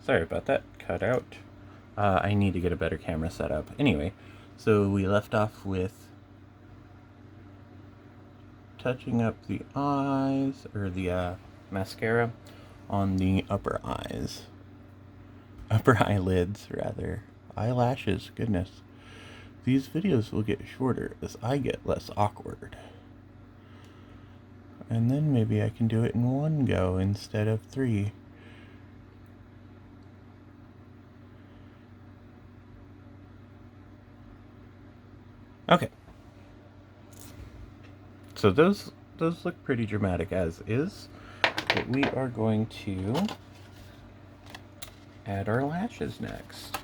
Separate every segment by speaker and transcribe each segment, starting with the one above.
Speaker 1: Sorry about that. Cut out. I need to get a better camera set up. Anyway, so we left off with touching up the eyes, or the mascara on the upper eyes. Upper eyelids, rather. Eyelashes, goodness. These videos will get shorter as I get less awkward. And then maybe I can do it in one go instead of 3. Okay. So those look pretty dramatic as is. But we are going to add our lashes next.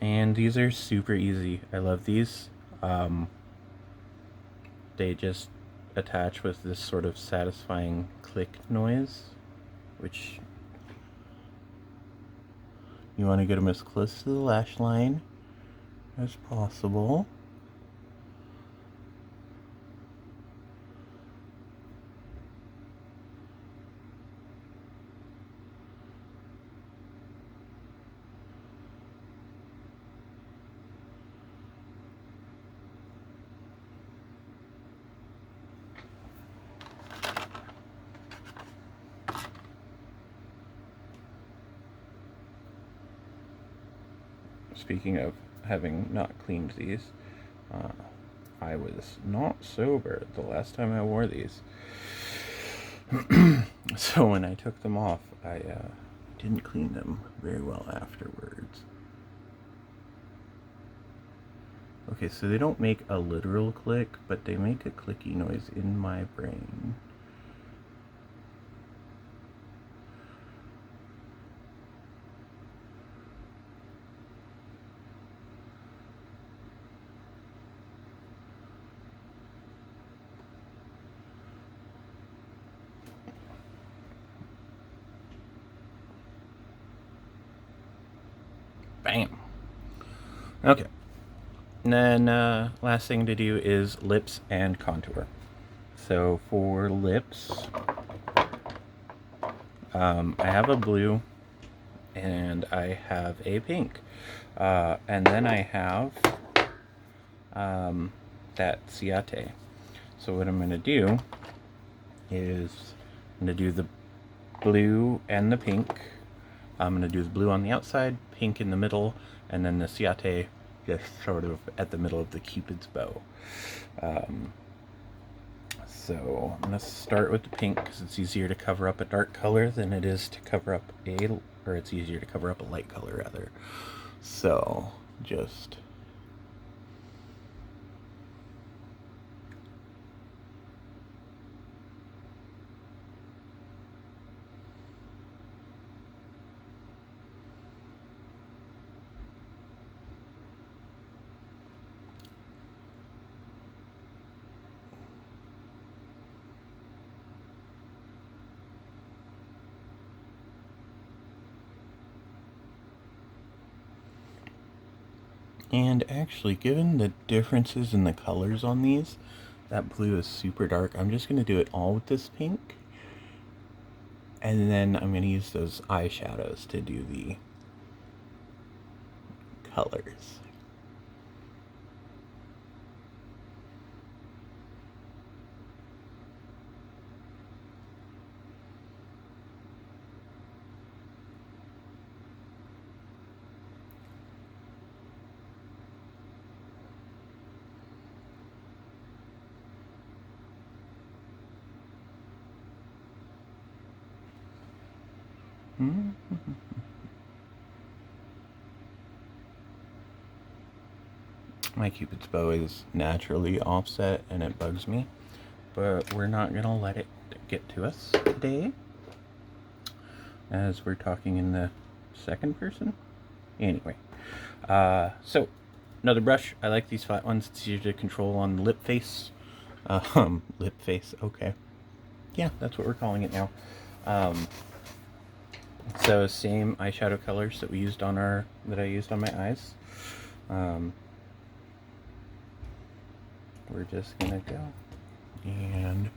Speaker 1: And these are super easy. I love these. They just attach with this sort of satisfying click noise, which you want to get them as close to the lash line as possible. Speaking of having not cleaned these, I was not sober the last time I wore these. So when I took them off, I didn't clean them very well afterwards. Okay, so they don't make a literal click, but they make a clicky noise in my brain. Bam. Okay. And then last thing to do is lips and contour. So for lips, I have a blue and I have a pink. And then I have that Ciate. So what I'm going to do is I'm going to do the blue and the pink. I'm going to do the blue on the outside, pink in the middle, and then the Ciate just sort of at the middle of the Cupid's bow. So I'm going to start with the pink because it's easier to cover up a dark color than it is to cover up or it's easier to cover up a light color rather. So just And actually, given the differences in the colors on these, that blue is super dark. I'm just going to do it all with this pink. And then I'm going to use those eyeshadows to do the colors. My Cupid's bow is naturally offset and it bugs me, but we're not going to let it get to us today, as we're talking in the second person. Anyway, so another brush. I like these flat ones. It's easier to control on the lip face. Lip face, okay. Yeah, that's what we're calling it now. So same eyeshadow colors that I used on my eyes. We're just gonna go and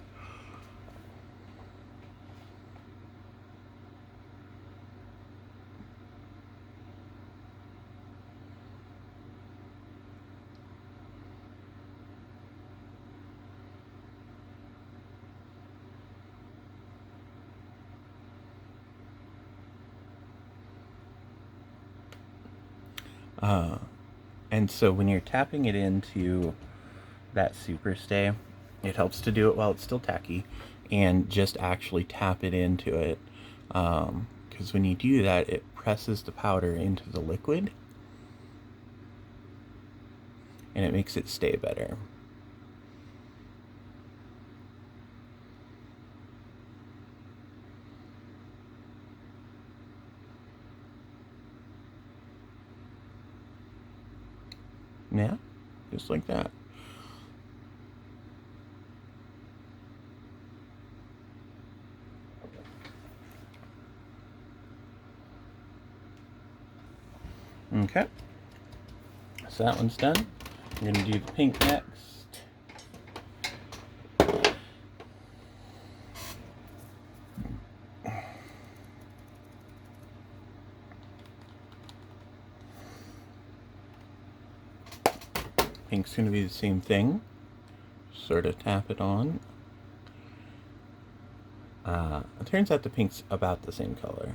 Speaker 1: And so when you're tapping it into that super stay, it helps to do it while it's still tacky, and just actually tap it into it, because when you do that, it presses the powder into the liquid and it makes it stay better. Yeah, just like that. Okay, so that one's done. I'm going to do the pink next. Pink's going to be the same thing. Sort of tap it on. It turns out the pink's about the same color.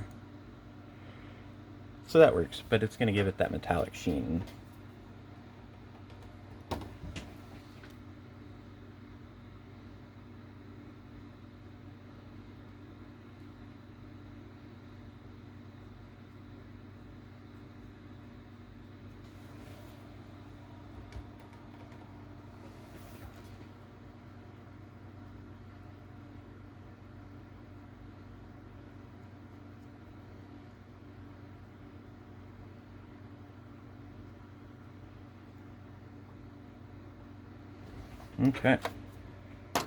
Speaker 1: So that works, but it's going to give it that metallic sheen. Okay,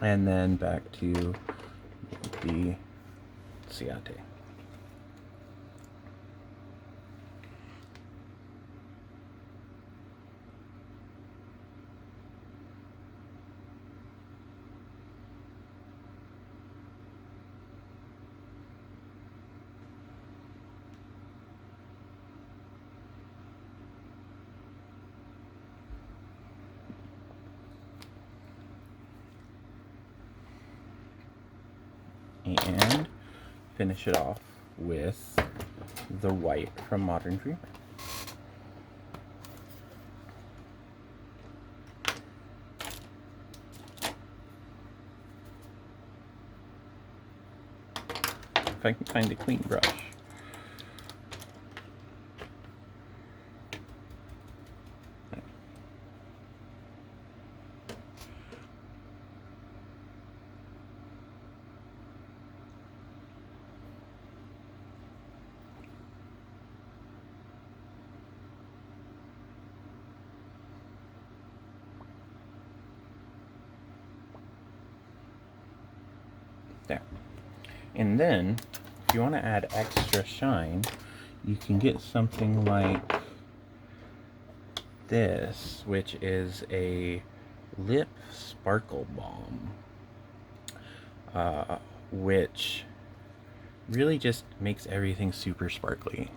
Speaker 1: and then back to the Ciate. And finish it off with the white from Modern Dreamer. If I can find a clean brush. There. And then, if you want to add extra shine, you can get something like this, which is a lip sparkle balm, which really just makes everything super sparkly.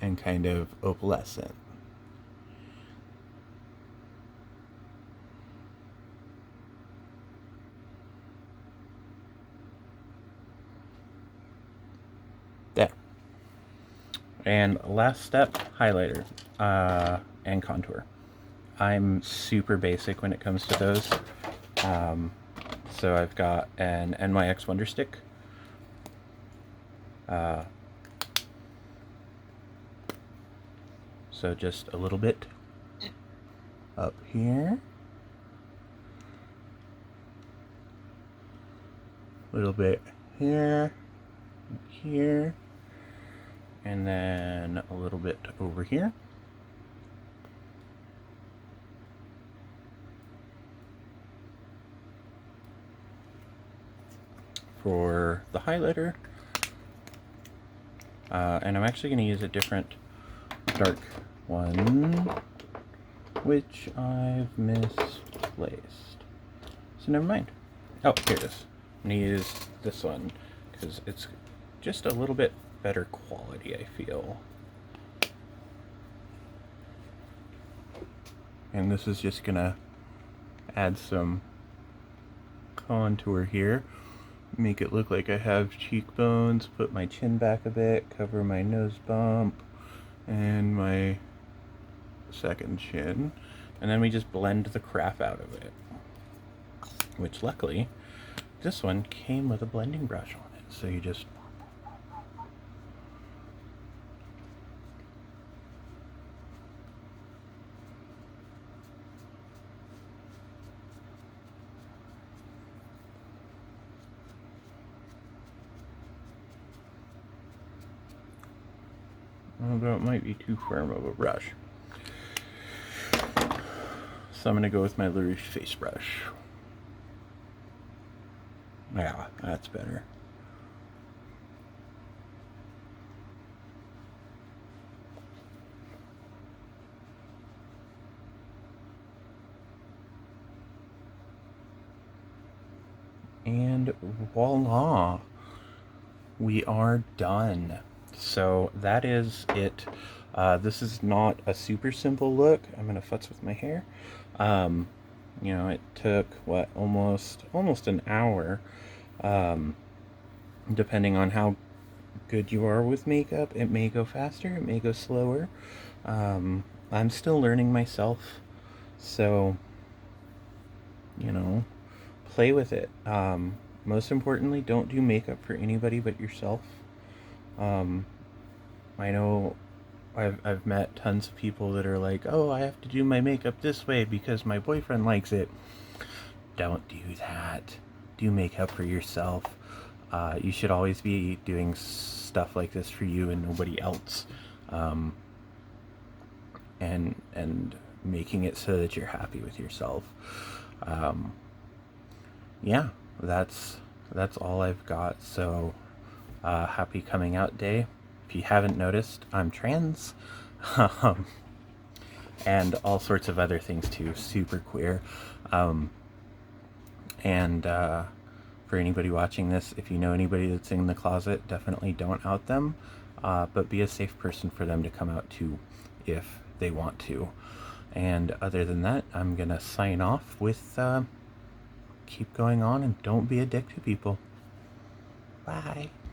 Speaker 1: And kind of opalescent. There. And last step, highlighter and contour. I'm super basic when it comes to those. So I've got an NYX Wonder Stick. So just a little bit up here. A little bit here, here, and then a little bit over here. For the highlighter, and I'm actually going to use a different dark one, which I've misplaced. So never mind. Oh, here it is. I'm going to use this one because it's just a little bit better quality, I feel. And this is just gonna add some contour here, make it look like I have cheekbones, put my chin back a bit, cover my nose bump and my second chin, and then we just blend the crap out of it, which luckily this one came with a blending brush on it, so you just although it might be too firm of a brush. So I'm going to go with my LaRouche face brush. Yeah, that's better. And voila, we are done. So that is it. This is not a super simple look. I'm gonna futz with my hair. You know, it took what, almost an hour. Depending on how good you are with makeup, it may go faster, it may go slower. I'm still learning myself, so you know, play with it. Most importantly, don't do makeup for anybody but yourself. I know I've met tons of people that are like, oh, I have to do my makeup this way because my boyfriend likes it. Don't do that. Do makeup for yourself. You should always be doing stuff like this for you and nobody else. And making it so that you're happy with yourself. Yeah, that's all I've got. So happy coming out day. If you haven't noticed, I'm trans. And all sorts of other things too, super queer. And for anybody watching this, if you know anybody that's in the closet, definitely don't out them, but be a safe person for them to come out to if they want to. And other than that, I'm gonna sign off with keep going on and don't be a dick to people. Bye.